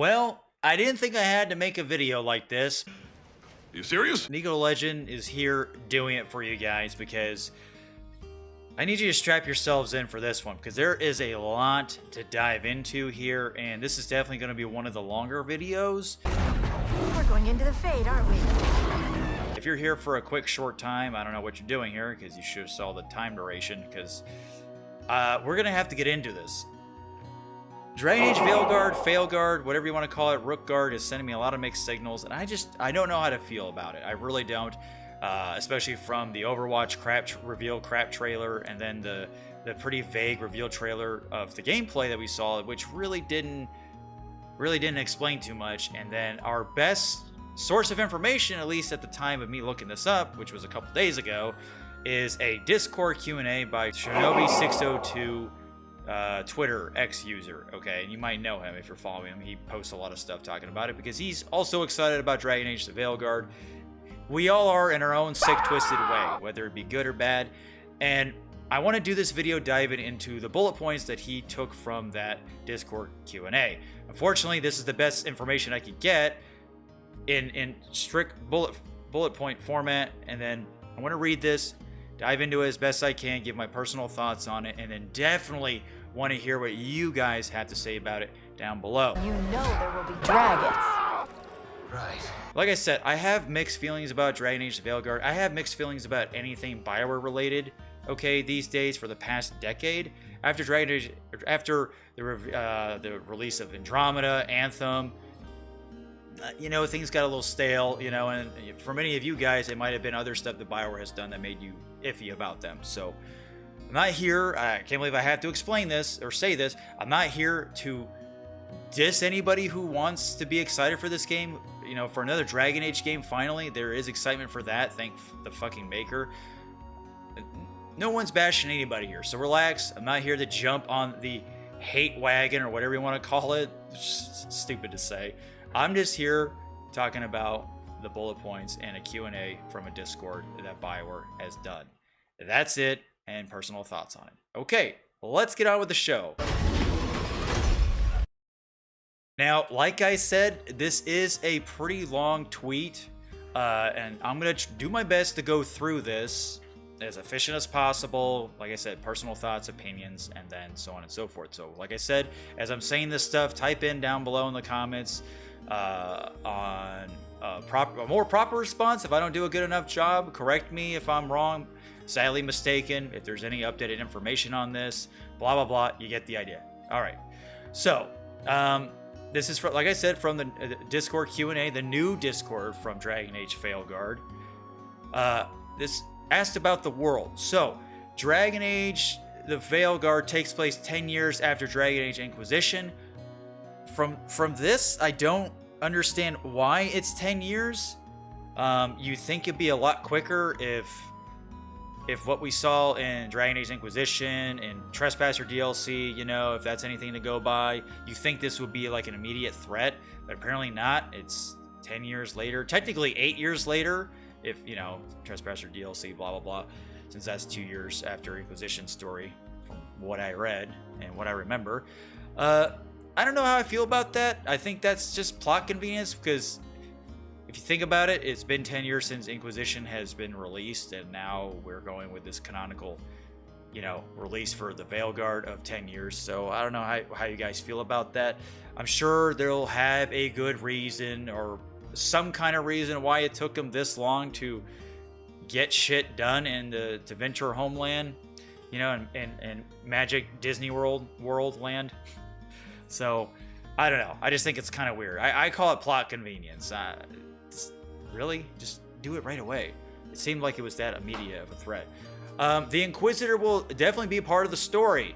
Well, I didn't think I had to make a video like this. You serious? NikoTheLegend is here doing it for you guys because I need you to strap yourselves in for this one because there is a lot to dive into here, and this is definitely going to be one of the longer videos. We're going into the fade, aren't we? If you're here for a quick short time, I don't know what you're doing here because you should have saw the time duration because we're going to have to get into this. Dragon Age VEILGUARD, FailGuard, whatever you want to call it, Rookguard is sending me a lot of mixed signals, and I don't know how to feel about it. I really don't, especially from the Overwatch reveal crap trailer, and then the pretty vague reveal trailer of the gameplay that we saw, which really didn't explain too much. And then our best source of information, at least at the time of me looking this up, which was a couple days ago, is a Discord Q&A by Shinobi602. Twitter X user, okay, and you might know him if you're following him. He posts a lot of stuff talking about it because he's also excited about Dragon Age the VeilGuard. We all are in our own sick, twisted way, whether it be good or bad. And I want to do this video diving into the bullet points that he took from that Discord Q&A. Unfortunately, this is the best information I could get in strict bullet point format, and then I want to read this, dive into it as best I can, give my personal thoughts on it, and then definitely want to hear what you guys have to say about it down below. You know there will be dragons. Right. Like I said, I have mixed feelings about Dragon Age the VeilGuard. I have mixed feelings about anything BioWare related, okay, these days for the past decade. After Dragon Age, after the release of Andromeda, Anthem, you know, things got a little stale, you know, and for many of you guys, it might have been other stuff that BioWare has done that made you iffy about them. So I'm not here, I can't believe I have to explain this or say this, I'm not here to diss anybody who wants to be excited for this game, you know, for another Dragon Age game. Finally, there is excitement for that, thank the fucking maker. No one's bashing anybody here, so relax. I'm not here to jump on the hate wagon or whatever you want to call it. It's just stupid to say. I'm just here talking about the bullet points and a Q&A from a Discord that BioWare has done. That's it, and personal thoughts on it. Okay, let's get on with the show. Now, like I said, this is a pretty long tweet, and I'm going to do my best to go through this as efficient as possible. Like I said, personal thoughts, opinions, and then so on and so forth. So, like I said, as I'm saying this stuff, type in down below in the comments on a more proper response. If I don't do a good enough job, correct me if I'm wrong, sadly mistaken, if there's any updated information on this, blah, blah, blah. You get the idea. All right. So, this is, like I said, from the Discord Q&A, the new Discord from Dragon Age VeilGuard. This asked about the world. So, Dragon Age the VeilGuard takes place 10 years after Dragon Age Inquisition. From this, I don't understand why it's 10 years. You think it'd be a lot quicker if what we saw in Dragon Age Inquisition and Trespasser DLC, you know, if that's anything to go by, you think this would be like an immediate threat, but apparently not. It's 10 years later, technically 8 years later, if, you know, Trespasser DLC, blah, blah, blah, since that's 2 years after Inquisition story, from what I read and what I remember. I don't know how I feel about that. I think that's just plot convenience, because if you think about it, it's been 10 years since Inquisition has been released, and now we're going with this canonical, you know, release for the VeilGuard of 10 years. So I don't know how you guys feel about that. I'm sure they'll have a good reason or some kind of reason why it took them this long to get shit done in the Venture Homeland, you know, and Magic Disney World land. So I don't know. I just think it's kind of weird. I call it plot convenience. Really? Just do it right away. It seemed like it was that immediate of a threat. The Inquisitor will definitely be a part of the story.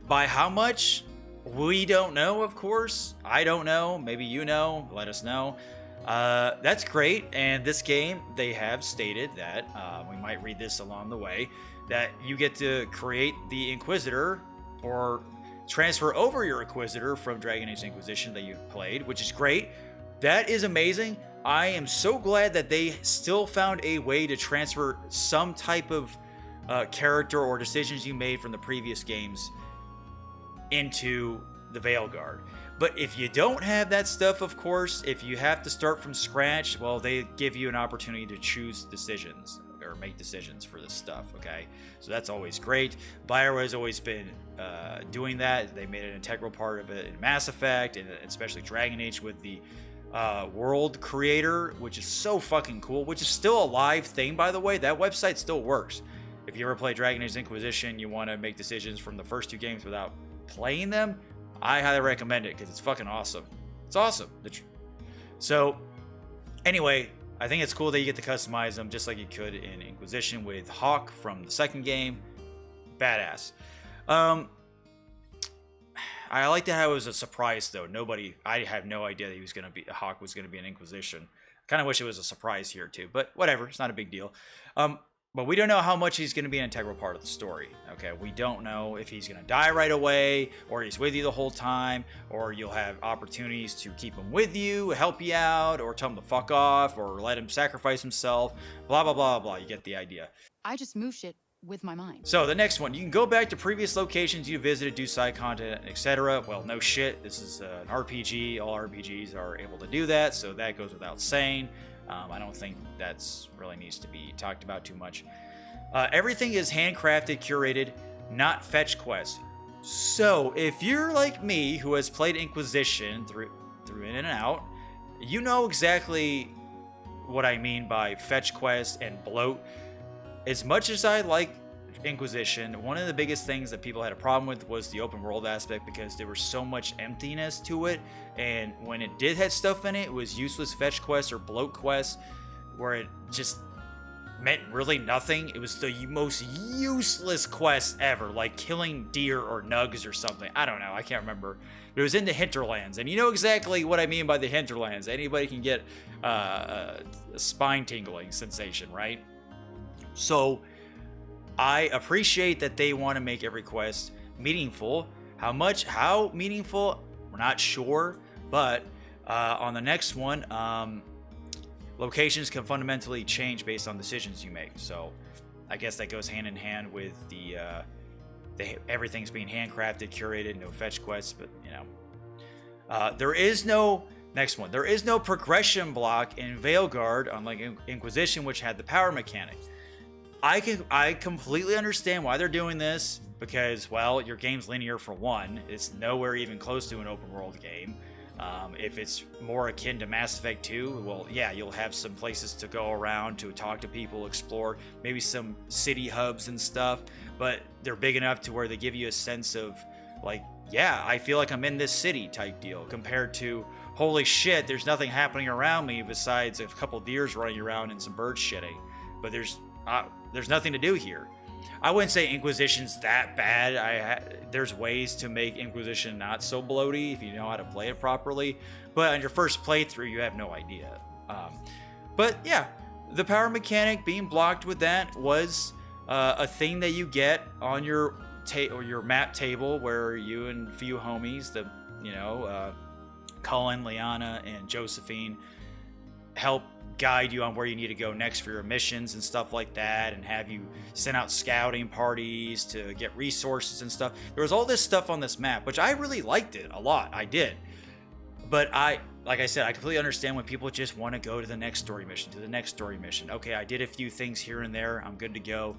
By how much? We don't know, of course. I don't know. Maybe you know. Let us know. That's great. And this game, they have stated that, we might read this along the way, that you get to create the Inquisitor or transfer over your Inquisitor from Dragon Age Inquisition that you've played, which is great. That is amazing. I am so glad that they still found a way to transfer some type of character or decisions you made from the previous games into the VeilGuard. But if you don't have that stuff, of course, if you have to start from scratch, well, they give you an opportunity to choose decisions or make decisions for this stuff, okay? So that's always great. BioWare has always been doing that. They made it an integral part of it in Mass Effect, and especially Dragon Age with the world creator, which is so fucking cool, which is still a live thing, by the way. That website still works. If you ever play Dragon Age Inquisition, you want to make decisions from the first 2 games without playing them, I highly recommend it because it's fucking awesome. It's awesome. So, anyway, I think it's cool that you get to customize them just like you could in Inquisition with Hawk from the second game. Badass. I like that how it was a surprise though. I had no idea that Hawk was gonna be an Inquisition. Kind of wish it was a surprise here too, but whatever. It's not a big deal. But we don't know how much he's going to be an integral part of the story. Okay, we don't know if he's going to die right away, or he's with you the whole time, or you'll have opportunities to keep him with you, help you out, or tell him to fuck off, or let him sacrifice himself. Blah blah blah blah. You get the idea. I just move shit with my mind. So the next one, you can go back to previous locations you visited, do side content, etc. Well, no shit. This is an RPG. All RPGs are able to do that, so that goes without saying. I don't think that's really needs to be talked about too much. Everything is handcrafted, curated, not fetch quests. So if you're like me, who has played Inquisition through in and out, you know exactly what I mean by fetch quests and bloat. As much as I like Inquisition, one of the biggest things that people had a problem with was the open world aspect, because there was so much emptiness to it, and when it did have stuff in it, it was useless fetch quests or bloat quests where it just meant really nothing. It was the most useless quest ever, like killing deer or nugs or something. I don't know, I can't remember. But it was in the hinterlands, and you know exactly what I mean by the hinterlands. Anybody can get a spine-tingling sensation, right? So I appreciate that they want to make every quest meaningful. How meaningful, we're not sure, but on the next one, locations can fundamentally change based on decisions you make. So I guess that goes hand in hand with the everything's being handcrafted, curated, no fetch quests, but you know. There is no progression block in VEILGUARD, unlike Inquisition, which had the power mechanic. I completely understand why they're doing this, because, well, your game's linear for one. It's nowhere even close to an open world game. If it's more akin to Mass Effect 2, well, yeah, you'll have some places to go around to talk to people, explore, maybe some city hubs and stuff, but they're big enough to where they give you a sense of, like, yeah, I feel like I'm in this city type deal, compared to, holy shit, there's nothing happening around me besides a couple deers running around and some birds shitting, but there's nothing to do here. I wouldn't say Inquisition's that bad. There's ways to make Inquisition not so bloaty if you know how to play it properly. But on your first playthrough, you have no idea. But yeah, the power mechanic being blocked with that was a thing that you get on your map table, where you and a few homies, Cullen, Liana, and Josephine, help guide you on where you need to go next for your missions and stuff like that, and have you send out scouting parties to get resources and stuff. There was all this stuff on this map, which I really liked it a lot. I did. But like I said, I completely understand when people just want to go to the next story mission, Okay, I did a few things here and there. I'm good to go.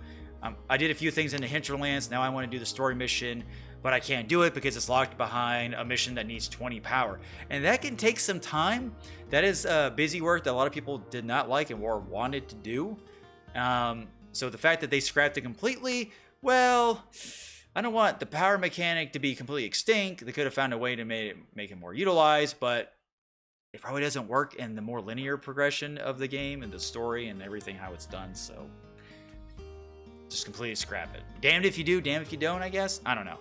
I did a few things in the hinterlands. Now I want to do the story mission, but I can't do it because it's locked behind a mission that needs 20 power. And that can take some time. That is busy work that a lot of people did not like and wanted to do. So the fact that they scrapped it completely, well, I don't want the power mechanic to be completely extinct. They could have found a way to make it more utilized, but it probably doesn't work in the more linear progression of the game and the story and everything, how it's done. So just completely scrap it. Damned if you do, damned if you don't, I guess. I don't know.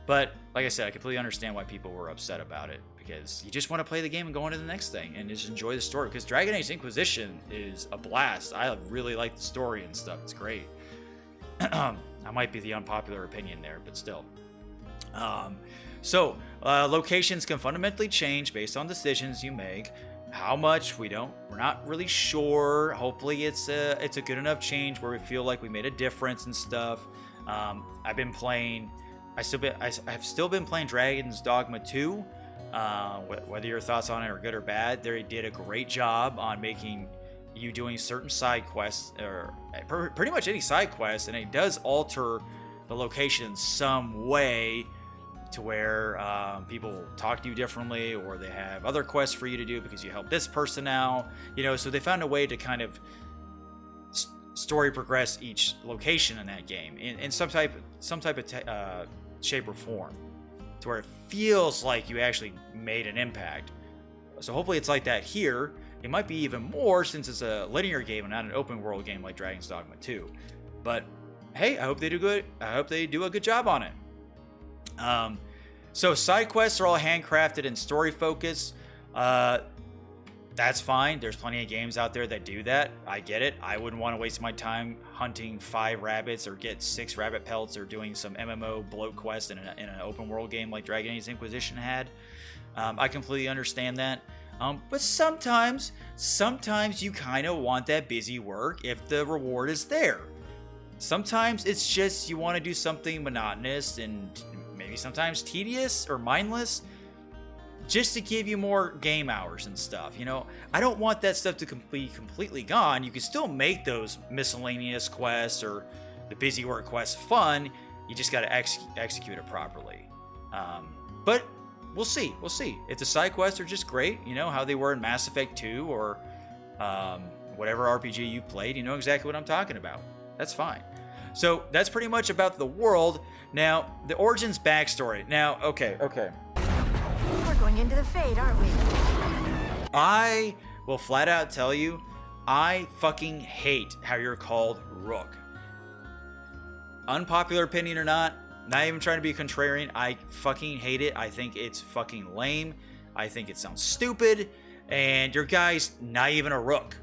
But like I said, I completely understand why people were upset about it, because you just want to play the game and go on to the next thing and just enjoy the story. Because Dragon Age Inquisition is a blast. I really like the story and stuff. It's great. I might be the unpopular opinion there, but still. Locations can fundamentally change based on decisions you make. How much, we're not really sure. Hopefully it's a good enough change where we feel like we made a difference and stuff. I've still been playing Dragon's Dogma 2. Whether your thoughts on it are good or bad, they did a great job on making you doing certain side quests, or pretty much any side quest, and it does alter the location in some way to where people talk to you differently, or they have other quests for you to do because you help this person now, you know. So they found a way to kind of story progress each location in that game in some type of shape or form, to where it feels like you actually made an impact. So hopefully it's like that here. It might be even more since it's a linear game and not an open world game like Dragon's Dogma 2. But hey, I hope they do good. I hope they do a good job on it. So side quests are all handcrafted and story focused. That's fine. There's plenty of games out there that do that. I get it. I wouldn't want to waste my time hunting 5 rabbits or get 6 rabbit pelts or doing some MMO bloat quest in an open world game like Dragon Age Inquisition had. I completely understand that. But sometimes you kind of want that busy work if the reward is there. Sometimes it's just you want to do something monotonous and maybe sometimes tedious or mindless, just to give you more game hours and stuff. You know, I don't want that stuff to be completely gone. You can still make those miscellaneous quests or the busy work quests fun. You just got to execute it properly. But we'll see. If the side quests are just great, you know, how they were in Mass Effect 2 or whatever RPG you played, you know exactly what I'm talking about. That's fine. So that's pretty much about the world. Now, the Origins backstory. Now, okay. We're going into the Fade, aren't we? I will flat out tell you, I fucking hate how you're called Rook. Unpopular opinion or not even trying to be contrarian, I fucking hate it. I think it's fucking lame. I think it sounds stupid. And your guy's not even a rook.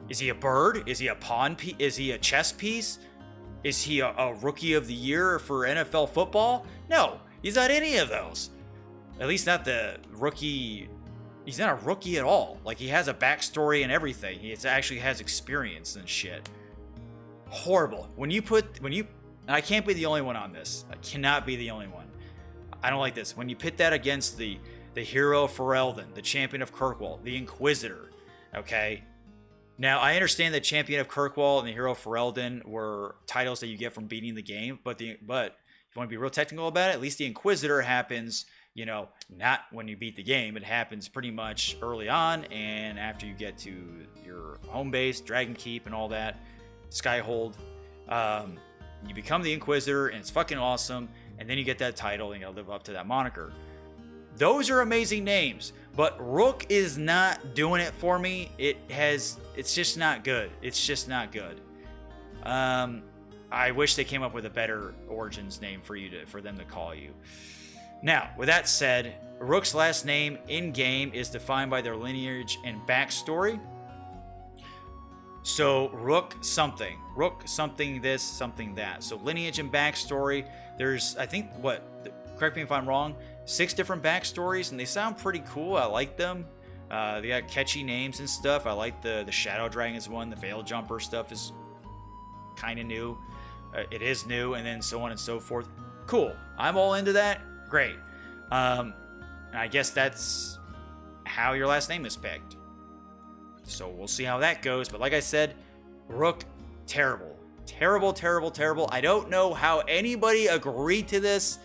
Is he a bird? Is he a pawn piece? Is he a chess piece? Is he a rookie of the year for NFL football? No, he's not any of those. At least not the rookie. He's not a rookie at all. Like, he has a backstory and everything. He actually has experience and shit. Horrible. When you, and I can't be the only one on this. I cannot be the only one. I don't like this. When you pit that against the hero Ferelden, the champion of Kirkwall, the Inquisitor, okay? Now, I understand that Champion of Kirkwall and the Hero Ferelden were titles that you get from beating the game, but if you want to be real technical about it, at least the Inquisitor happens, you know, not when you beat the game. It happens pretty much early on, and after you get to your home base, Dragon Keep and all that, Skyhold, you become the Inquisitor, and it's fucking awesome, and then you get that title, and you gotta live up to that moniker. Those are amazing names, but Rook is not doing it for me. It's just not good. It's just not good. I wish they came up with a better Origins name for them to call you. Now, with that said, Rook's last name in-game is defined by their lineage and backstory. So, Rook something this, something that. So, lineage and backstory, there's, I think, correct me if I'm wrong, 6 different backstories, and they sound pretty cool. I like them. They got catchy names and stuff. I like the Shadow Dragons one. The Veil Jumper stuff is kind of new. It is new, and then so on and so forth. Cool. I'm all into that. Great. And I guess that's how your last name is picked. So we'll see how that goes. But like I said, Rook, terrible. Terrible. I don't know how anybody agreed to this.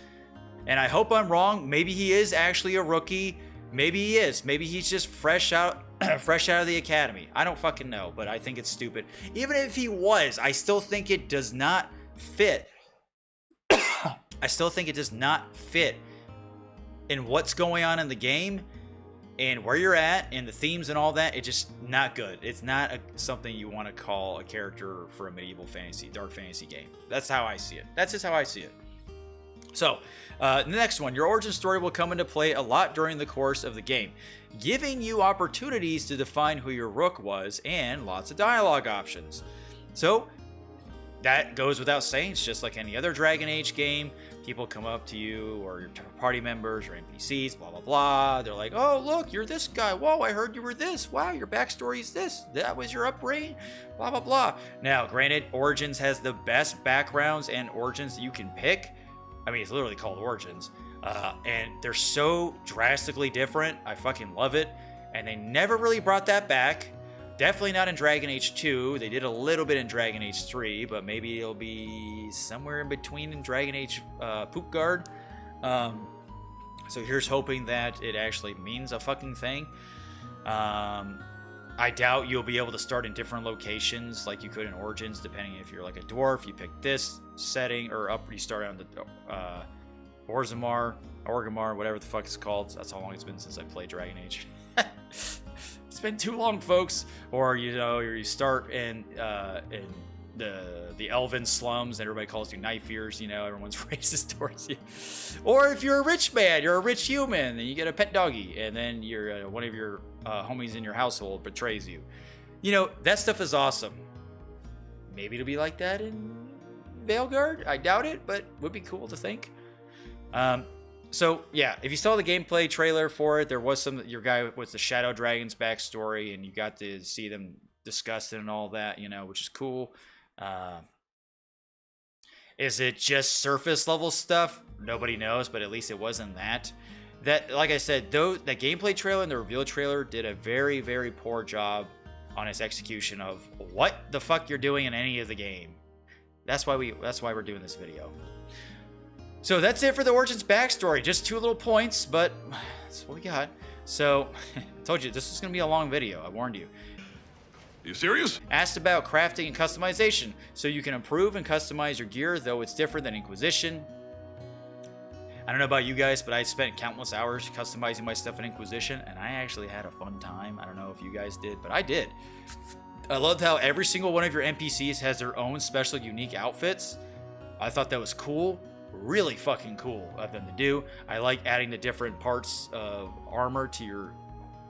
And I hope I'm wrong. Maybe he is actually a rookie. Maybe he is. Maybe he's just fresh out of the academy. I don't fucking know, but I think it's stupid. Even if he was, I still think it does not fit. I still think it does not fit in what's going on in the game and where you're at and the themes and all that. It's just not good. It's not something you want to call a character for a medieval fantasy, dark fantasy game. That's how I see it. That's just how I see it. So, the next one, your origin story will come into play a lot during the course of the game, giving you opportunities to define who your rook was and lots of dialogue options. So, that goes without saying. It's just like any other Dragon Age game. People come up to you or your party members or NPCs, blah, blah, blah. They're like, oh, look, you're this guy. Whoa, I heard you were this. Wow, your backstory is this. That was your upbringing, blah, blah, blah. Now, granted, Origins has the best backgrounds and origins that you can pick. I mean, it's literally called Origins. And they're so drastically different. I fucking love it. And they never really brought that back. Definitely not in Dragon Age 2. They did a little bit in Dragon Age 3, but maybe it'll be somewhere in between in Dragon Age VEILGUARD. So here's hoping that it actually means a fucking thing. I doubt you'll be able to start in different locations like you could in Origins, depending if you're like a dwarf, you pick this setting, or you start on the Orgrimmar, whatever the fuck it's called. That's how long it's been since I played Dragon Age. It's been too long, folks. Or you start in the elven slums, and everybody calls you knife ears. Everyone's racist towards you. Or if you're a rich man, you're a rich human, and you get a pet doggy, and then one of your homies in your household betrays you. That stuff is awesome. Maybe it'll be like that in VEILGUARD. I doubt it, but would be cool to think. So yeah, if you saw the gameplay trailer for it, there was your guy was the Shadow Dragon's backstory, and you got to see them discuss it and all that, which is cool. Is it just surface level stuff? Nobody knows, but at least it wasn't that. Like I said, though, the gameplay trailer and the reveal trailer did a very, very poor job on its execution of what the fuck you're doing in any of the game. That's why we're doing this video. So that's it for the Origins backstory. Just 2 little points, but that's what we got. So, I told you, this was going to be a long video. I warned you. You serious? Asked about crafting and customization. So you can improve and customize your gear, though it's different than Inquisition. I don't know about you guys, but I spent countless hours customizing my stuff in Inquisition, and I actually had a fun time. I don't know if you guys did, but I did. I loved how every single one of your NPCs has their own special, unique outfits. I thought that was cool. Really fucking cool of them to do. I like adding the different parts of armor to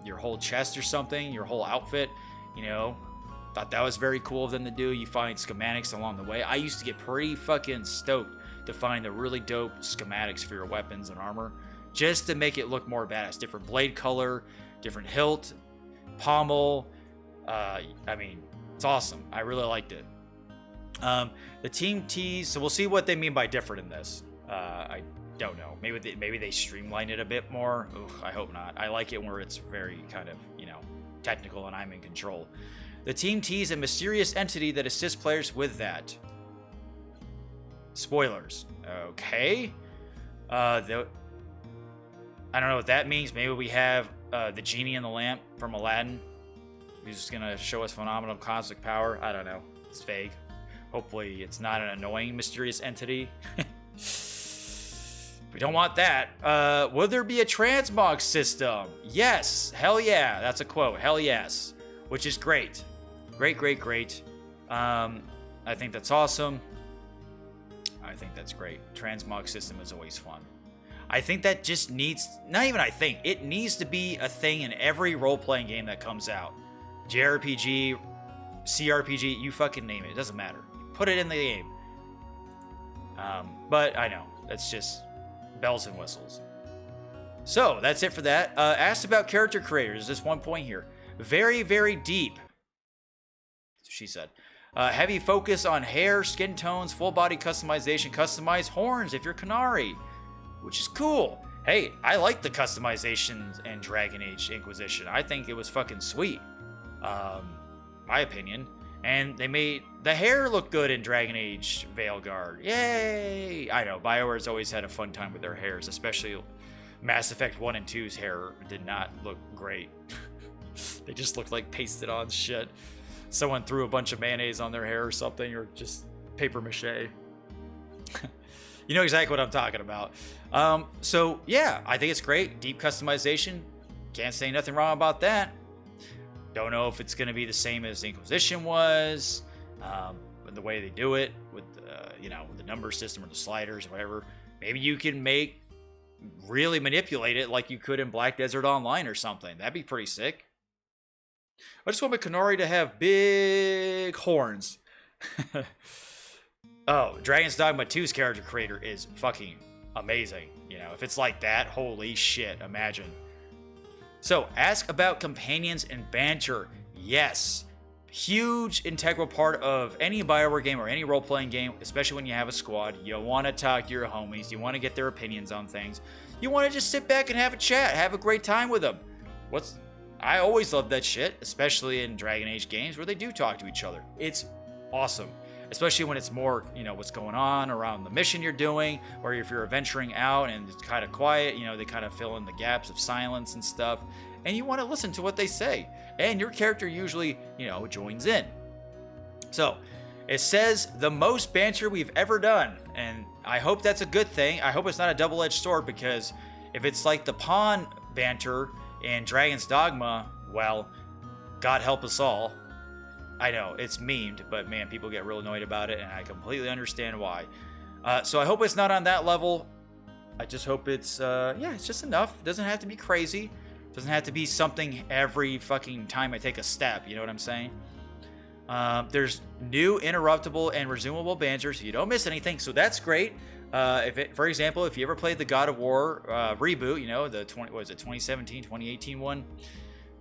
your whole chest or something, your whole outfit. Thought that was very cool of them to do. You find schematics along the way. I used to get pretty fucking stoked to find the really dope schematics for your weapons and armor, just to make it look more badass. Different blade color, different hilt, pommel. I mean, it's awesome. I really liked it. The team tease, so we'll see what they mean by different in this. I don't know. Maybe they streamline it a bit more. Ugh, I hope not. I like it where it's very kind of, technical and I'm in control. The team tease a mysterious entity that assists players with that. Spoilers. Okay. I don't know what that means. Maybe we have the genie in the lamp from Aladdin. He's just gonna show us phenomenal cosmic power. I don't know. It's vague. Hopefully it's not an annoying, mysterious entity. We don't want that. Will there be a transmog system? Yes. Hell yeah. That's a quote. Hell yes. Which is great. Great, great, great. I think that's awesome. I think that's great. Transmog system is always fun. I think that just needs... Not even I think. It needs to be a thing in every role-playing game that comes out. JRPG, CRPG, you fucking name it. It doesn't matter. Put it in the game. But I know. That's just bells and whistles. So, that's it for that. Asked about character creators. There's one point here. Very, very deep. She said. Heavy focus on hair, skin tones, full body customization, customized horns if you're Qunari. Which is cool. Hey, I like the customizations in Dragon Age Inquisition. I think it was fucking sweet. My opinion. And they made the hair look good in Dragon Age VEILGUARD. Yay! I know, BioWare's always had a fun time with their hairs, especially Mass Effect 1 and 2's hair did not look great. They just looked like pasted on shit. Someone threw a bunch of mayonnaise on their hair or something, or just paper mache. You know exactly what I'm talking about. So, yeah, I think it's great. Deep customization. Can't say nothing wrong about that. Don't know if it's going to be the same as Inquisition was, but the way they do it with, with the number system or the sliders or whatever. Maybe you can really manipulate it like you could in Black Desert Online or something. That'd be pretty sick. I just want my Qunari to have big horns. Oh, Dragon's Dogma 2's character creator is fucking amazing. If it's like that, holy shit, imagine. So, ask about companions and banter. Yes. huge integral part of any BioWare game or any role-playing game, especially when you have a squad. You want to talk to your homies. You want to get their opinions on things. You want to just sit back and have a chat, have a great time with them. I always love that shit, especially in Dragon Age games where they do talk to each other. It's awesome, especially when it's more, what's going on around the mission you're doing, or if you're venturing out and it's kind of quiet, they kind of fill in the gaps of silence and stuff, and you want to listen to what they say. And your character usually, joins in. So, it says the most banter we've ever done, and I hope that's a good thing. I hope it's not a double-edged sword, because if it's like the pawn banter in Dragon's Dogma, well, God help us all. I know, it's memed, but man, people get real annoyed about it, and I completely understand why. So I hope it's not on that level. I just hope it's, it's just enough. It doesn't have to be crazy. It doesn't have to be something every fucking time I take a step, you know what I'm saying? There's new interruptible and resumable banter, so you don't miss anything, so that's great. For example, if you ever played the God of War reboot, the 2017, 2018 one,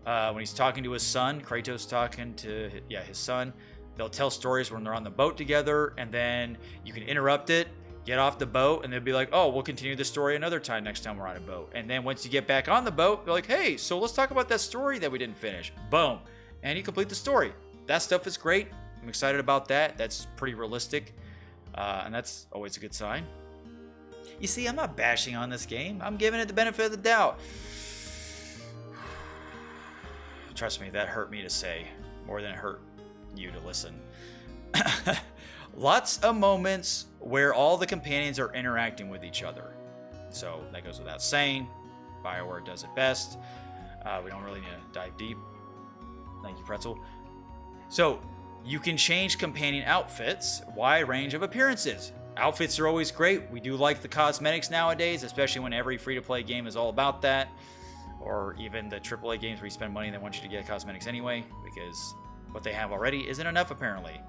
when he's talking to his son, Kratos talking to his son, they'll tell stories when they're on the boat together, and then you can interrupt it, get off the boat, and they'll be like, oh, we'll continue the story another time next time we're on a boat. And then once you get back on the boat, they're like, hey, so let's talk about that story that we didn't finish. Boom. And you complete the story. That stuff is great. I'm excited about that. That's pretty realistic. And that's always a good sign. You see, I'm not bashing on this game. I'm giving it the benefit of the doubt. Trust me, that hurt me to say more than it hurt you to listen. Lots of moments where all the companions are interacting with each other. So that goes without saying. BioWare does it best. We don't really need to dive deep. Thank you, Pretzel. So you can change companion outfits, wide range of appearances. Outfits are always great. We do like the cosmetics nowadays, especially when every free-to-play game is all about that. Or even the AAA games where you spend money and they want you to get cosmetics anyway, because what they have already isn't enough, apparently.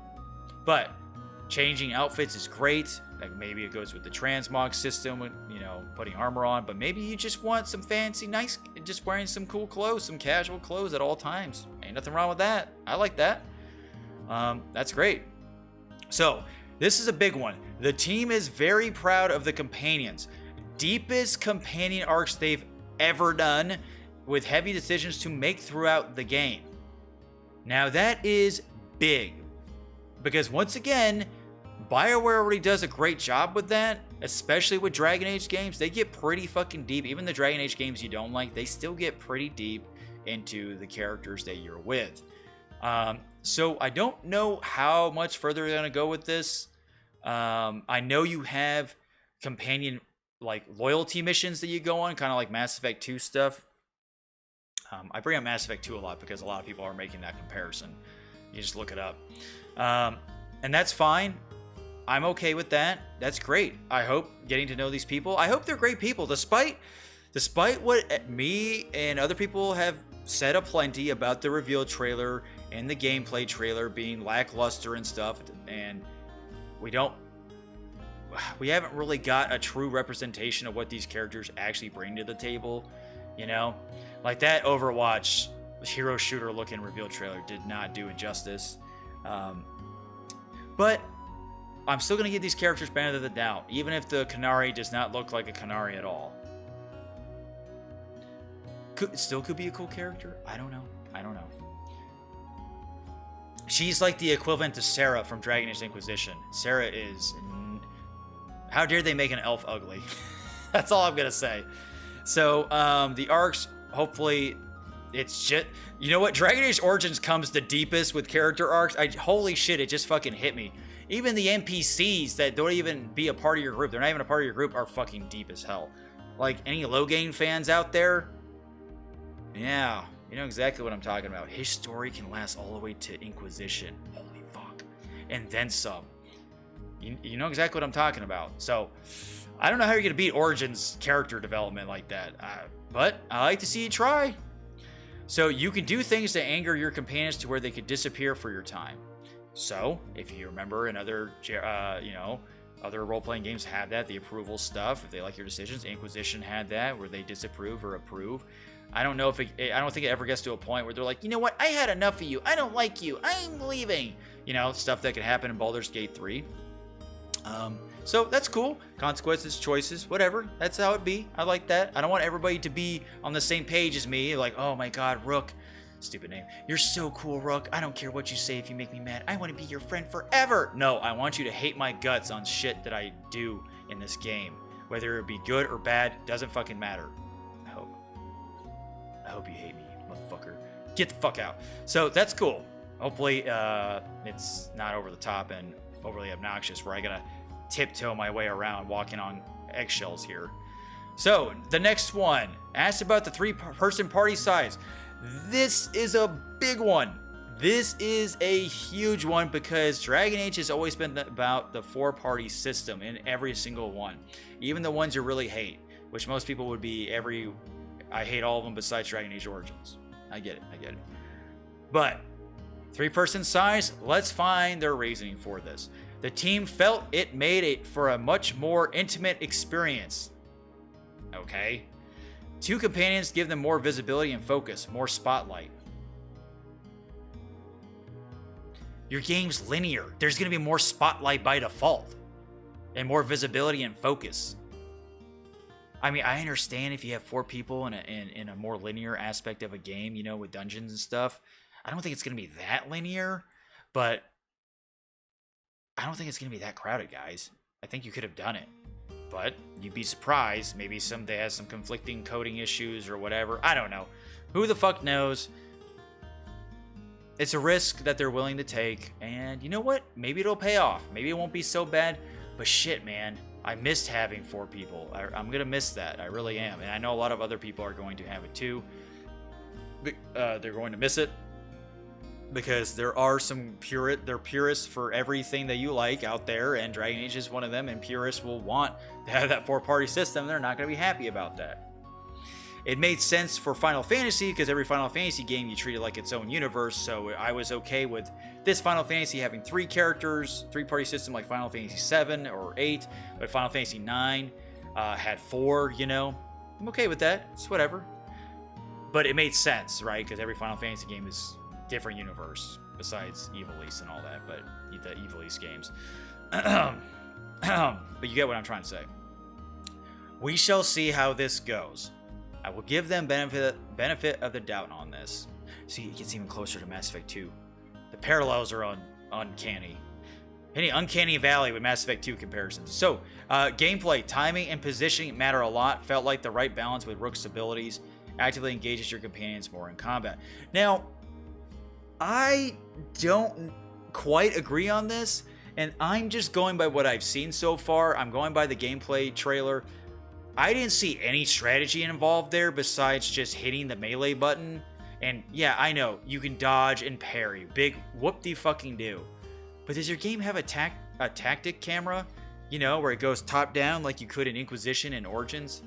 But changing outfits is great. Like maybe it goes with the transmog system, with, putting armor on. But maybe you just want some fancy, nice, just wearing some cool clothes, some casual clothes at all times. Ain't nothing wrong with that. I like that. That's great. So this is a big one. The team is very proud of the companions. Deepest companion arcs they've ever done, with heavy decisions to make throughout the game. Now that is big, because once again, BioWare already does a great job with that, especially with Dragon Age games. They get pretty fucking deep. Even the Dragon Age games you don't like, they still get pretty deep into the characters that you're with. So I don't know how much further they're going to go with this. I know you have companion loyalty missions that you go on, kind of like Mass Effect 2 stuff. I bring up Mass Effect 2 a lot because a lot of people are making that comparison. You just look it up. And that's fine. I'm okay with that. That's great. I hope getting to know these people. I hope they're great people, despite what me and other people have said aplenty about the reveal trailer and the gameplay trailer being lackluster and stuff, and we haven't really got a true representation of what these characters actually bring to the table, like that Overwatch hero shooter looking reveal trailer did not do it justice. But I'm still going to give these characters benefit of the doubt, even if the Canary does not look like a Canary at all. Still could be a cool character. I don't know. She's like the equivalent to Sarah from Dragon Age Inquisition. Sarah is... How dare they make an elf ugly? That's all I'm going to say. So, the arcs, hopefully, it's just... You know what? Dragon Age Origins comes the deepest with character arcs. Holy shit, it just fucking hit me. Even the NPCs that don't even be a part of your group, they're not even a part of your group, are fucking deep as hell. Like, any Logain fans out there? Yeah, you know exactly what I'm talking about. His story can last all the way to Inquisition. Holy fuck. And then some. You know exactly what I'm talking about. So, I don't know how you're going to beat Origins character development like that. But I like to see you try. So, you can do things to anger your companions to where they could disappear for your time. So, if you remember in other, other role-playing games have that, the approval stuff, if they like your decisions. Inquisition had that, where they disapprove or approve. I don't know if I don't think it ever gets to a point where they're like, you know what, I had enough of you. I don't like you. I'm leaving. You know, stuff that can happen in Baldur's Gate 3. So that's cool. Consequences, choices, whatever. That's how it be. I like that. I don't want everybody to be on the same page as me. Like, oh my God, Rook. Stupid name. You're so cool, Rook. I don't care what you say if you make me mad. I want to be your friend forever. No, I want you to hate my guts on shit that I do in this game. Whether it be good or bad, doesn't fucking matter. I hope you hate me, motherfucker. Get the fuck out. So that's cool. Hopefully, it's not over the top and overly obnoxious where I gotta tiptoe my way around walking on eggshells here. So the next one, asked about the 3-person party size. This is a big one. This is a huge one because Dragon Age has always been about the 4-party system in every single one. Even the ones you really hate, which most people would be I hate all of them besides Dragon Age Origins. I get it. But 3-person size, let's find their reasoning for this. The team felt it made it for a much more intimate experience. Okay. 2 companions give them more visibility and focus, more spotlight. Your game's linear. There's going to be more spotlight by default and more visibility and focus. I mean, I understand if you have 4 people in a more linear aspect of a game, you know, with dungeons and stuff. I don't think it's going to be that linear, but I don't think it's going to be that crowded, guys. I think you could have done it. But you'd be surprised. Maybe someday has some conflicting coding issues or whatever. I don't know. Who the fuck knows? It's a risk that they're willing to take. And you know what? Maybe it'll pay off. Maybe it won't be so bad. But shit, man. I missed having 4 people. I'm going to miss that. I really am. And I know a lot of other people are going to have it too. They're going to miss it. Because there are some purists for everything that you like out there, and Dragon Age is one of them, and purists will want to have that 4-party system. They're not going to be happy about that. It made sense for Final Fantasy, because every Final Fantasy game you treat it like its own universe, so I was okay with this Final Fantasy having 3 characters, 3-party system like Final Fantasy 7 or 8, but Final Fantasy 9 had 4, you know. I'm okay with that. It's whatever. But it made sense, right? Because every Final Fantasy game is different universe besides Evil East and all that, but the Evil East games. But you get what I'm trying to say. We shall see how this goes. I will give them benefit of the doubt on this. See, it gets even closer to Mass Effect 2. The parallels are uncanny. Any uncanny valley with Mass Effect 2 comparisons. So, gameplay, timing, and positioning matter a lot. Felt like the right balance with Rook's abilities. Actively engages your companions more in combat. Now, I don't quite agree on this, and I'm just going by what I've seen so far. I'm going by the gameplay trailer. I didn't see any strategy involved there besides just hitting the melee button. And yeah, I know, you can dodge and parry. Big whoop-de-fucking-do. But does your game have a tactic camera? You know, where it goes top-down like you could in Inquisition and Origins?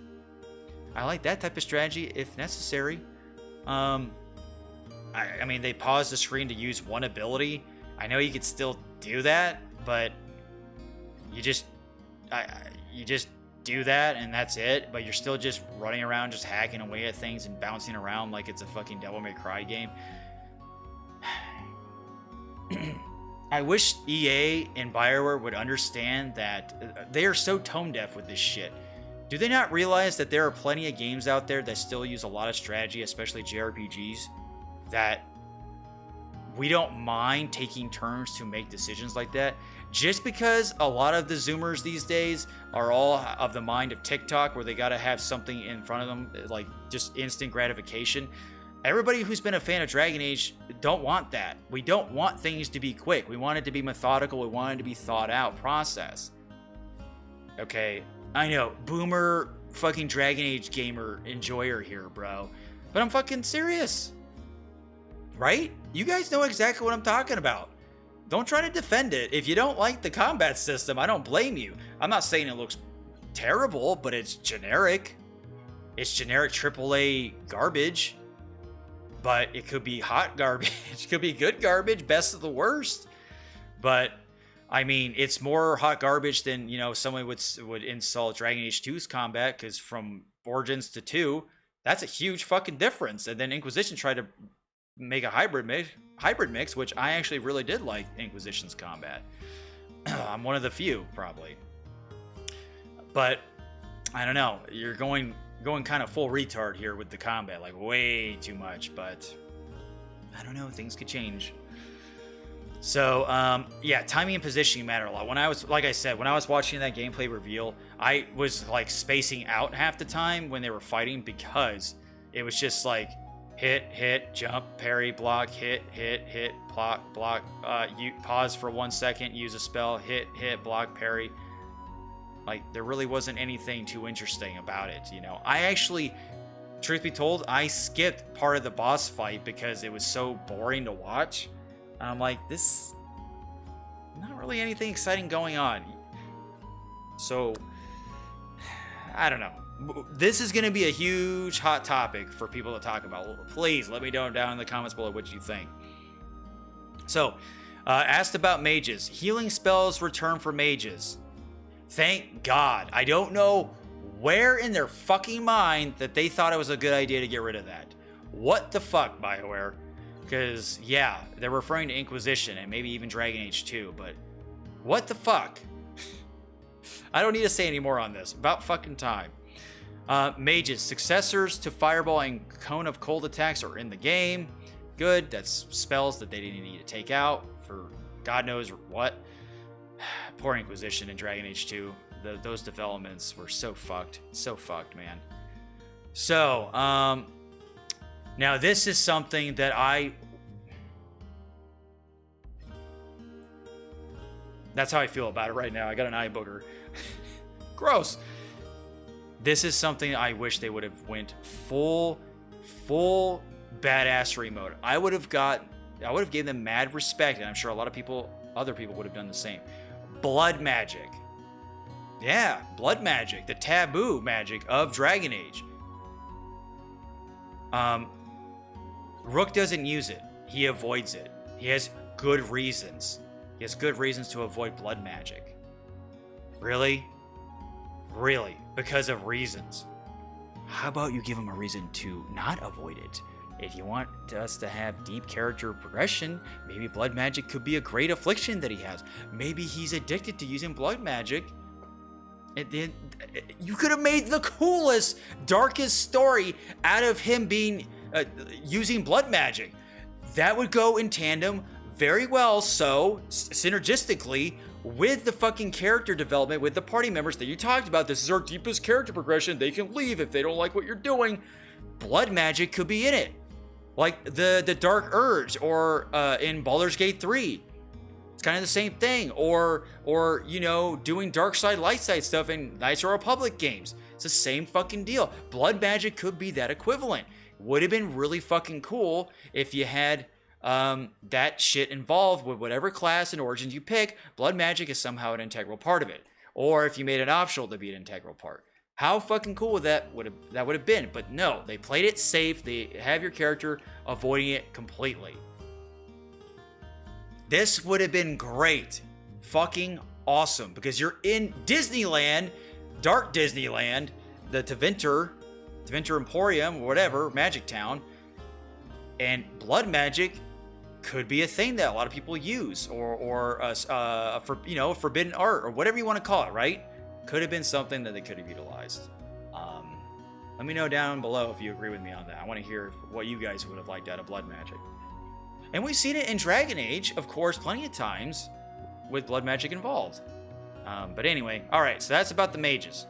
I like that type of strategy if necessary. I mean, they paused the screen to use one ability. I know you could still do that, but you just do that and that's it. But you're still just running around, just hacking away at things and bouncing around like it's a fucking Devil May Cry game. I wish EA and BioWare would understand that they are so tone deaf with this shit. Do they not realize that there are plenty of games out there that still use a lot of strategy, especially JRPGs? That we don't mind taking turns to make decisions like that. Just because a lot of the Zoomers these days are all of the mind of TikTok, where they got to have something in front of them, like just instant gratification. Everybody who's been a fan of Dragon Age don't want that. We don't want things to be quick. We want it to be methodical. We want it to be thought out process. Okay, I know, boomer fucking Dragon Age gamer enjoyer here, bro. But I'm fucking serious. Right? You guys know exactly what I'm talking about. Don't try to defend it. If you don't like the combat system, I don't blame you. I'm not saying it looks terrible, but it's generic. It's generic AAA garbage. But it could be hot garbage. It could be good garbage, best of the worst. But, I mean, it's more hot garbage than, you know, someone would install Dragon Age 2's combat, because from Origins to 2, That's a huge fucking difference. And then Inquisition tried to make a hybrid mix, which I actually really did like Inquisition's combat. I'm one of the few, probably. But I don't know. You're going kind of full retard here with the combat, like way too much. But I don't know. Things could change. So yeah, timing and positioning matter a lot. When I was, like I said, when I was watching that gameplay reveal, I was like spacing out half the time when they were fighting because it was just like hit, jump, parry, block, hit, block, you pause for 1 second, use a spell, hit, block, parry. Like, there really wasn't anything too interesting about it, you know. I actually, truth be told, I skipped part of the boss fight because it was so boring to watch. And I'm like, this, not really anything exciting going on. So, I don't know. This is going to be a huge hot topic for people to talk about. Please let me know down in the comments below what you think. So, asked about mages. Healing spells return for mages. Thank God. I don't know where in their fucking mind that they thought it was a good idea to get rid of that. What the fuck, BioWare? Because, yeah, they're referring to Inquisition and maybe even Dragon Age 2, but what the fuck? I don't need to say any more on this. About fucking time. Mages. Successors to Fireball and Cone of Cold attacks are in the game. Good. That's spells that they didn't need to take out for God knows what. Poor Inquisition and Dragon Age 2. Those developments were so fucked. So fucked, man. So, now this is something that that's how I feel about it right now. I got an eye booger. Gross. This is something I wish they would have went full badassery mode. I would have given them mad respect, and I'm sure a lot of other people would have done the same. Blood magic. Yeah, blood magic, the taboo magic of Dragon Age. Rook doesn't use it. He avoids it. He has good reasons. He has good reasons to avoid blood magic. Really? Really? Because of reasons. How about you give him a reason to not avoid it? If you want us to have deep character progression, maybe blood magic could be a great affliction that he has. Maybe he's addicted to using blood magic. And then you could have made the coolest, darkest story out of him being using blood magic. That would go in tandem very well, so synergistically with the fucking character development with the party members that you talked about. This is our deepest character progression. They can leave if they don't like what you're doing. Blood magic could be in it, like the Dark Urge, or in Baldur's Gate 3. It's kind of the same thing, or you know, doing dark side, light side stuff in Knights of the Republic games. It's the same fucking deal. Blood magic could be that equivalent. Would have been really fucking cool if you had that shit involved with whatever class and origins you pick. Blood magic is somehow an integral part of it, or if you made it optional to be an integral part. How fucking cool would that have been? But no, they played it safe. They have your character avoiding it completely. This would have been great. Fucking awesome. Because you're in Disneyland, Dark Disneyland, the Tevinter Emporium, whatever, Magic Town. And blood magic could be a thing that a lot of people use, or forbidden art, or whatever you want to call it, right? Could have been something that they could have utilized. Let me know down below if you agree with me on that. I want to hear what you guys would have liked out of blood magic. And we've seen it in Dragon Age, of course, plenty of times with blood magic involved. But anyway, all right, so that's about the mages.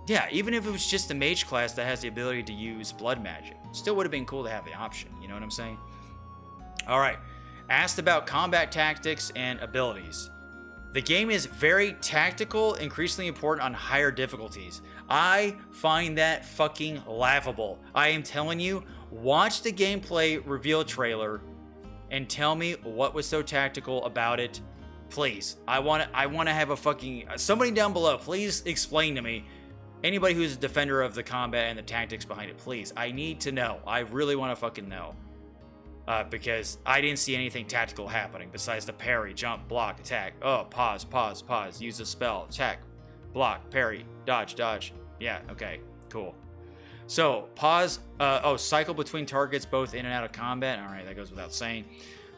Yeah, even if it was just a mage class that has the ability to use blood magic, still would have been cool to have the option, you know what I'm saying? All right, asked about combat tactics and abilities. The game is very tactical, increasingly important on higher difficulties. I find that fucking laughable. I am telling you, watch the gameplay reveal trailer and tell me what was so tactical about it. Please, I want to have a fucking, somebody down below, please explain to me. Anybody who's a defender of the combat and the tactics behind it, please. I need to know. I really want to fucking know. Because I didn't see anything tactical happening besides the parry, jump, block, attack. Oh, pause. Use a spell, attack, block, parry, dodge. Yeah, okay. Cool. So, pause. Cycle between targets both in and out of combat. All right, that goes without saying.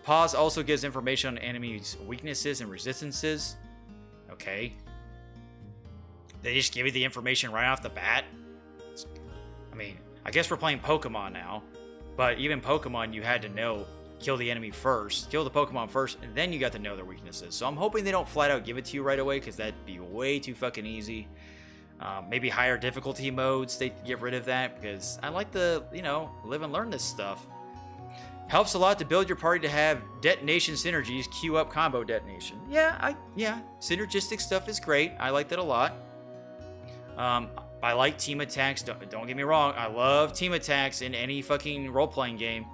Pause also gives information on enemies' weaknesses and resistances. Okay. They just give you the information right off the bat. I mean, I guess we're playing Pokemon now. But even Pokemon, you had to know, kill the enemy first. Kill the Pokemon first, and then you got to know their weaknesses. So I'm hoping they don't flat out give it to you right away, because that'd be way too fucking easy. Maybe higher difficulty modes, they get rid of that, because I like to, live and learn this stuff. Helps a lot to build your party to have detonation synergies, queue up combo detonation. Yeah, synergistic stuff is great. I like that a lot. I like team attacks. Don't get me wrong. I love team attacks in any fucking role-playing game.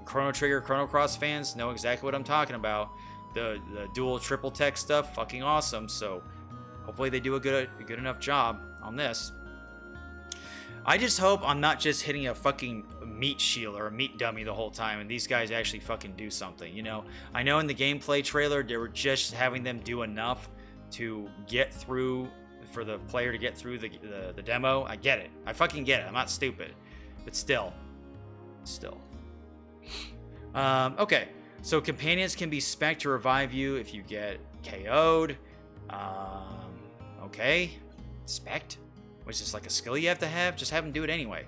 Chrono Trigger, Chrono Cross fans know exactly what I'm talking about. The dual triple tech stuff, fucking awesome. So hopefully they do a good enough job on this. I just hope I'm not just hitting a fucking meat shield or a meat dummy the whole time, and these guys actually fucking do something. I know in the gameplay trailer they were just having them do enough to get through, for the player to get through the demo. I get it. I fucking get it. I'm not stupid. But still. Okay. So companions can be spec'd to revive you if you get KO'd. Okay. Spec'd? Was this like a skill you have to have? Just have them do it anyway.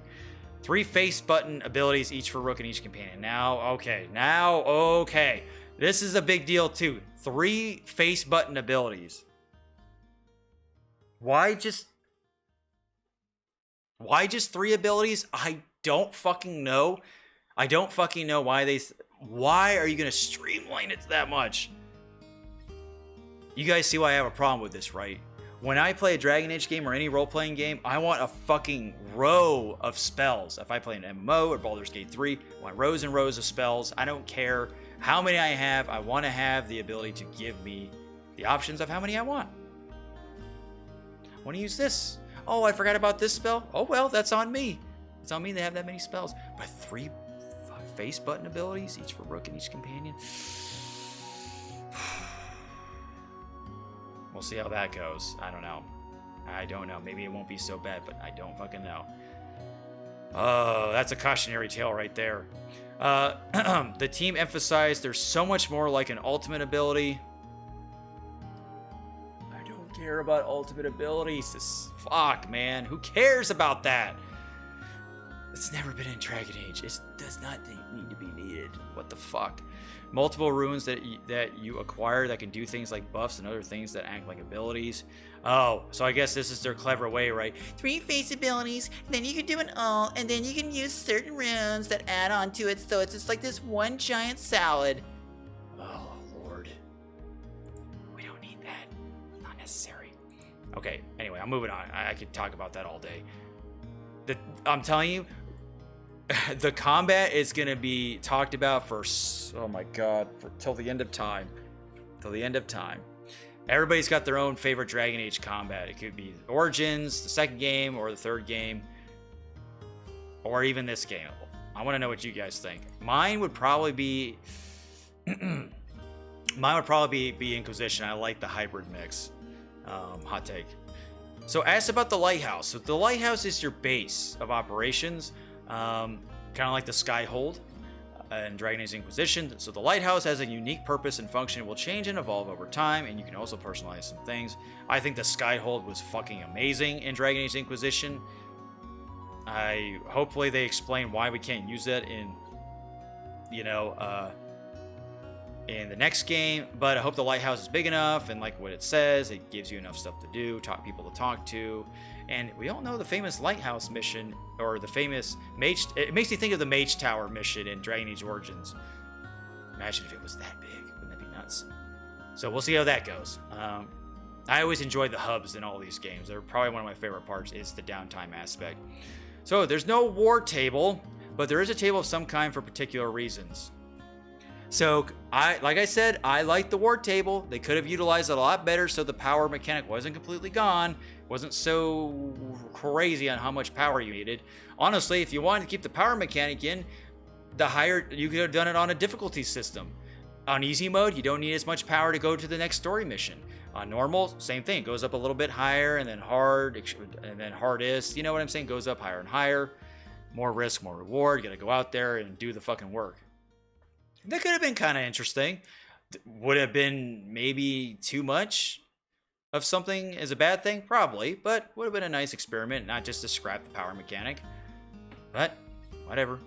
3 face button abilities, each for Rook and each companion. Now, okay. This is a big deal too. 3 face button abilities. Why just 3 abilities? I don't fucking know. I don't fucking know why why are you going to streamline it that much? You guys see why I have a problem with this, right? When I play a Dragon Age game or any role-playing game, I want a fucking row of spells. If I play an MMO or Baldur's Gate 3, I want rows and rows of spells. I don't care how many I have. I want to have the ability to give me the options of how many I want. I want to use this. Oh, I forgot about this spell. Oh, well, that's on me. It's on me to have that many spells. But 3 face button abilities, each for Rook and each companion. We'll see how that goes. I don't know. Maybe it won't be so bad, but I don't fucking know. Oh, that's a cautionary tale right there. The team emphasized there's so much more like an ultimate ability. I don't care about ultimate abilities. Fuck, man. Who cares about that? It's never been in Dragon Age. It does not need to be needed. What the fuck? Multiple runes that you acquire that can do things like buffs and other things that act like abilities. Oh, so I guess this is their clever way, right? 3 face abilities, then you can do an ult, and then you can use certain runes that add on to it, so it's just like this one giant salad. Oh, Lord. We don't need that. Not necessary. Okay, anyway, I'm moving on. I could talk about that all day. I'm telling you, the combat is going to be talked about for, oh my god, till the end of time. Till the end of time. Everybody's got their own favorite Dragon Age combat. It could be Origins, the 2nd game, or the 3rd game, or even this game. I want to know what you guys think. Mine would probably be Inquisition. I like the hybrid mix. Hot take. So ask about the lighthouse. So the lighthouse is your base of operations, kind of like the Skyhold and Dragon Age Inquisition. So the lighthouse has a unique purpose and function. It will change and evolve over time, and you can also personalize some things. I think the Skyhold was fucking amazing in Dragon Age Inquisition. Hopefully they explain why we can't use that in the next game, but I hope the lighthouse is big enough, and like what it says, it gives you enough stuff to do, people to talk to. And we all know the famous lighthouse mission, or the famous mage. It makes me think of the Mage Tower mission in Dragon Age Origins. Imagine if it was that big. Wouldn't that be nuts? So we'll see how that goes. I always enjoy the hubs in all these games. They're probably one of my favorite parts is the downtime aspect. So there's no war table, but there is a table of some kind for particular reasons. So, like I said, I like the war table. They could have utilized it a lot better so the power mechanic wasn't completely gone. Wasn't so crazy on how much power you needed. Honestly, if you wanted to keep the power mechanic in, you could have done it on a difficulty system. On easy mode, you don't need as much power to go to the next story mission. On normal, same thing. It goes up a little bit higher, and then hard, and then hardest. You know what I'm saying? Goes up higher and higher. More risk, more reward. You gotta go out there and do the fucking work. That could have been kind of interesting. Would have been maybe too much of something as a bad thing? Probably. But would have been a nice experiment, not just to scrap the power mechanic. But, whatever.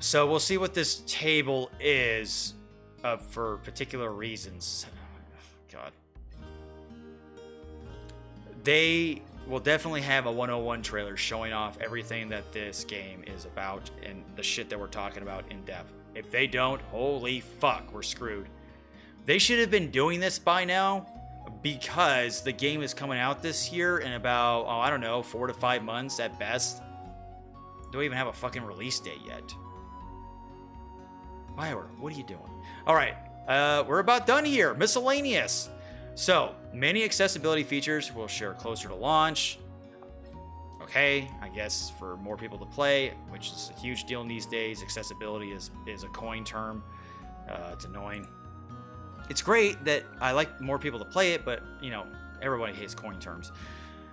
So we'll see what this table is for particular reasons. God. They will definitely have a 101 trailer showing off everything that this game is about and the shit that we're talking about in depth. If they don't, holy fuck, we're screwed. They should have been doing this by now because the game is coming out this year in about, oh, I don't know, 4 to 5 months at best. Don't even have a fucking release date yet. BioWare, what are you doing? All right, we're about done here. Miscellaneous. So, many accessibility features will share closer to launch. Okay, I guess for more people to play, which is a huge deal in these days. Accessibility is a coin term. It's annoying. It's great that I like more people to play it, but, you know, everybody hates coin terms.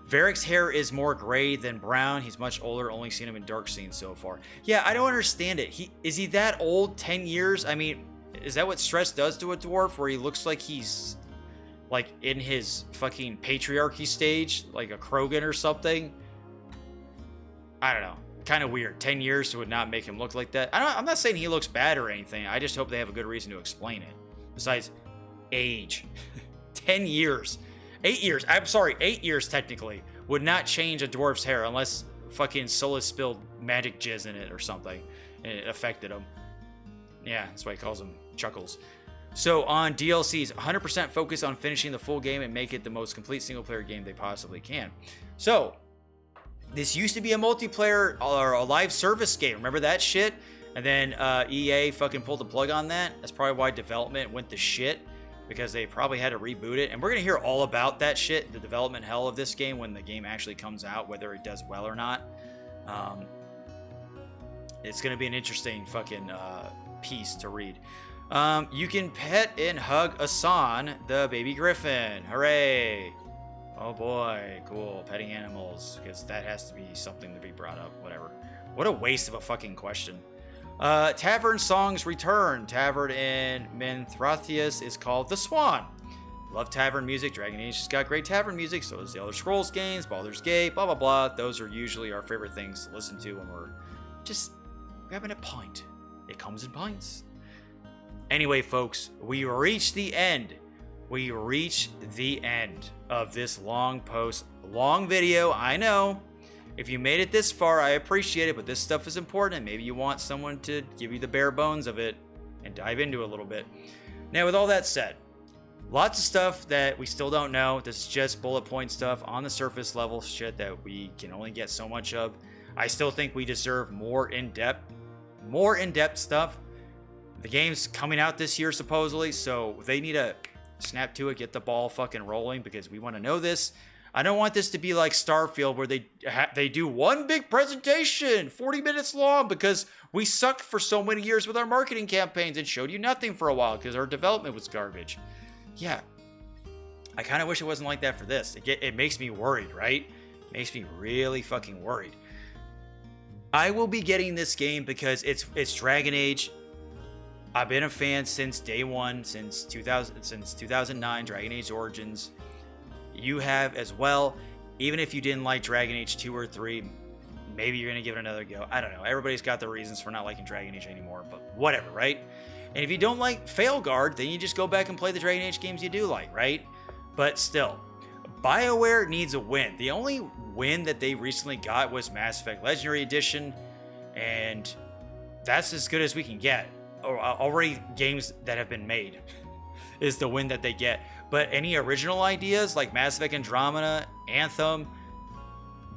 Varric's hair is more gray than brown. He's much older, only seen him in dark scenes so far. Yeah, I don't understand it. Is he that old? 10 years? I mean, is that what stress does to a dwarf, where he looks like he's, like, in his fucking patriarchy stage, like a Krogan or something? I don't know. Kind of weird. 10 years would not make him look like that. I'm not saying he looks bad or anything. I just hope they have a good reason to explain it. Besides, age. 10 years. 8 years. I'm sorry, 8 years technically would not change a dwarf's hair unless fucking Solus spilled magic jizz in it or something and it affected him. Yeah, that's why he calls them Chuckles. So on DLCs, 100% focus on finishing the full game and make it the most complete single-player game they possibly can. So, this used to be a multiplayer or a live service game. Remember that shit? And then EA fucking pulled the plug on that. That's probably why development went to shit, because they probably had to reboot it. And we're going to hear all about that shit, the development hell of this game when the game actually comes out, whether it does well or not. It's going to be an interesting fucking piece to read. You can pet and hug Asan, the baby griffin. Hooray! Oh boy, cool. Petting animals, because that has to be something to be brought up. Whatever. What a waste of a fucking question. Tavern songs return. Tavern in Minthrothius is called The Swan. Love tavern music. Dragon Age has got great tavern music. So does the Elder Scrolls games, Baldur's Gate, blah, blah, blah. Those are usually our favorite things to listen to when we're just grabbing a pint. It comes in pints. Anyway, folks, we reach the end. We reach the end of this long post, long video. I know. If you made it this far, I appreciate it, but this stuff is important, and maybe you want someone to give you the bare bones of it and dive into it a little bit. Now, with all that said, lots of stuff that we still don't know. This is just bullet point stuff on the surface level shit that we can only get so much of. I still think we deserve more in-depth stuff. The game's coming out this year, supposedly, so they need to snap to it, get the ball fucking rolling, because we want to know this. I don't want this to be like Starfield, where they do one big presentation, 40 minutes long, because we sucked for so many years with our marketing campaigns and showed you nothing for a while because our development was garbage. Yeah, I kind of wish it wasn't like that for this. It makes me worried, right? It makes me really fucking worried. I will be getting this game because it's Dragon Age. I've been a fan since day one, since 2009, Dragon Age Origins. You have as well. Even if you didn't like Dragon Age 2 or 3, maybe you're going to give it another go. I don't know. Everybody's got their reasons for not liking Dragon Age anymore, but whatever, right? And if you don't like VEILGUARD, then you just go back and play the Dragon Age games you do like, right? But still, BioWare needs a win. The only win that they recently got was Mass Effect Legendary Edition, and that's as good as we can get. Already games that have been made is the win that they get. But any original ideas like Mass Effect Andromeda, Anthem,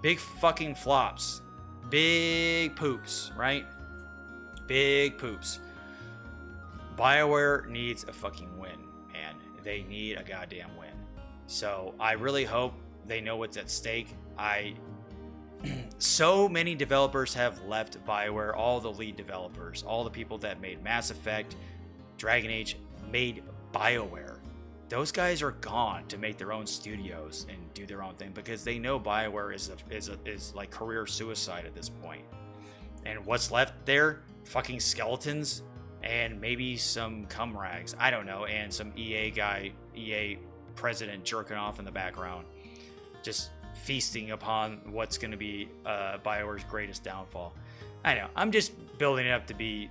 big fucking flops. Big poops, right? Big poops. BioWare needs a fucking win, man. They need a goddamn win. So I really hope they know what's at stake. So many developers have left BioWare, all the lead developers, all the people that made Mass Effect, Dragon Age made BioWare. Those guys are gone to make their own studios and do their own thing because they know BioWare is like career suicide at this point. And what's left there? Fucking skeletons and maybe some cum rags. I don't know. And some EA president jerking off in the background, just feasting upon what's going to be BioWare's greatest downfall. I know. I'm just building it up to be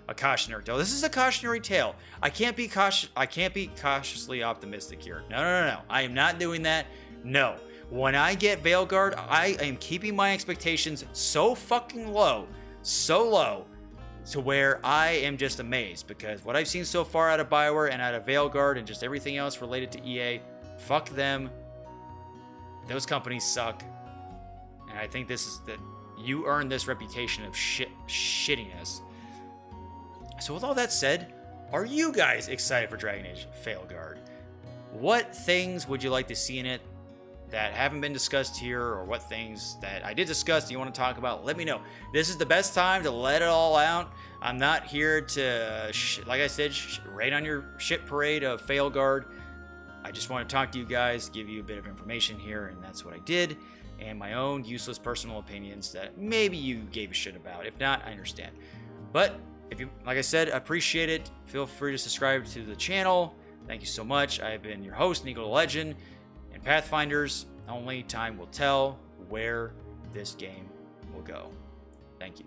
a cautionary tale. This is a cautionary tale. I can't be cautiously optimistic here. No. I am not doing that. No. When I get VEILGUARD, I am keeping my expectations so fucking low, so low, to where I am just amazed, because what I've seen so far out of BioWare and out of VEILGUARD and just everything else related to EA, fuck them. Those companies suck. And I think this is that you earn this reputation of shittiness. So with all that said, are you guys excited for Dragon Age VEILGUARD? What things would you like to see in it that haven't been discussed here, or what things that I did discuss that you want to talk about? Let me know. This is the best time to let it all out. I'm not here to, like I said, rain on your shit parade of VEILGUARD. I just want to talk to you guys, give you a bit of information here, and that's what I did. And my own useless personal opinions that maybe you gave a shit about. If not, I understand. But if you, like I said, appreciate it, feel free to subscribe to the channel. Thank you so much. I've been your host, NikoTheLegend. And Pathfinders, only time will tell where this game will go. Thank you.